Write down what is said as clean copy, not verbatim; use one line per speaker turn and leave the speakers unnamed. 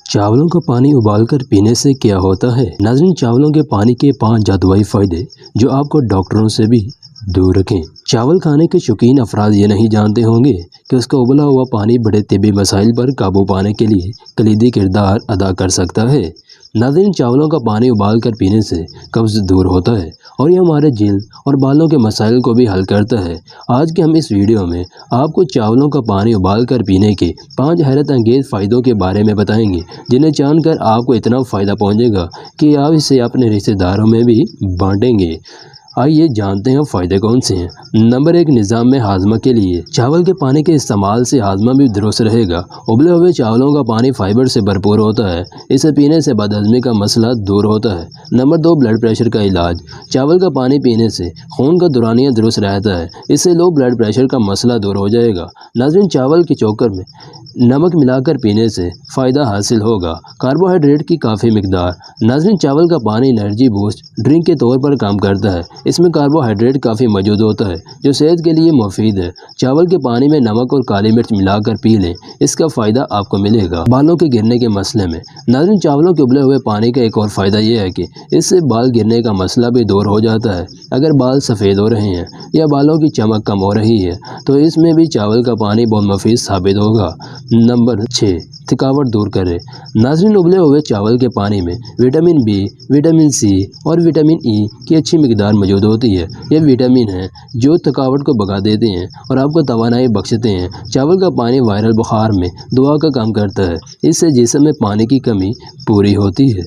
चावलों का पानी उबालकर पीने से क्या होता है। नाज़रीन, चावलों के पानी के 5 जादुई फायदे जो आपको डॉक्टरों से भी दूर रखें। चावल खाने के शौकीन अफराद ये नहीं जानते होंगे कि उसका उबला हुआ पानी बड़े तिब्बी मसाइल पर काबू पाने के लिए कलीदी किरदार अदा कर सकता है। नाज़रीन, चावलों का पानी उबाल कर पीने से कब्ज़ दूर होता है और ये हमारे जिल्द और बालों के मसाइल को भी हल करता है। आज के हम इस वीडियो में आपको चावलों का पानी उबाल कर पीने के 5 हैरत अंगेज़ फ़ायदों के बारे में बताएंगे, जिन्हें जानकर आपको इतना फ़ायदा पहुंचेगा कि आप इसे अपने रिश्तेदारों में भी बांटेंगे। आइए जानते हैं फ़ायदे कौन से हैं। नंबर 1, निज़ाम में हाजमा के लिए। चावल के पानी के इस्तेमाल से हाजमा भी दुरुस्त रहेगा। उबले हुए चावलों का पानी फाइबर से भरपूर होता है, इसे पीने से बदहज़मी का मसला दूर होता है। नंबर 2, ब्लड प्रेशर का इलाज। चावल का पानी पीने से खून का दौरानिया दुरुस्त रहता है, इससे लो ब्लड प्रेशर का मसला दूर हो जाएगा। नाज़रीन, चावल के चोकर में नमक मिलाकर पीने से फ़ायदा हासिल होगा। कार्बोहाइड्रेट की काफ़ी मिकदार। नाज़रीन, चावल का पानी एनर्जी बूस्ट ड्रिंक के तौर पर काम करता है। इसमें कार्बोहाइड्रेट काफ़ी मौजूद होता है जो सेहत के लिए मुफीद है। चावल के पानी में नमक और काली मिर्च मिलाकर पी लें, इसका फ़ायदा आपको मिलेगा। बालों के गिरने के मसले में। नाज़रीन, चावलों के उबले हुए पानी का एक और फ़ायदा यह है कि इससे बाल गिरने का मसला भी दूर हो जाता है। अगर बाल सफ़ेद हो रहे हैं या बालों की चमक कम हो रही है तो इसमें भी चावल का पानी बहुत मुफीद साबित होगा। नंबर 6, थकावट दूर करे। नाज़रीन, उबले हुए चावल के पानी में विटामिन बी, विटामिन सी और विटामिन ई की अच्छी मिकदार मौजूद होती है। ये विटामिन हैं जो थकावट को भगा देते हैं और आपको तवानाई बख्शते हैं। चावल का पानी वायरल बुखार में दवा का काम करता है, इससे जिस्म में पानी की कमी पूरी होती है।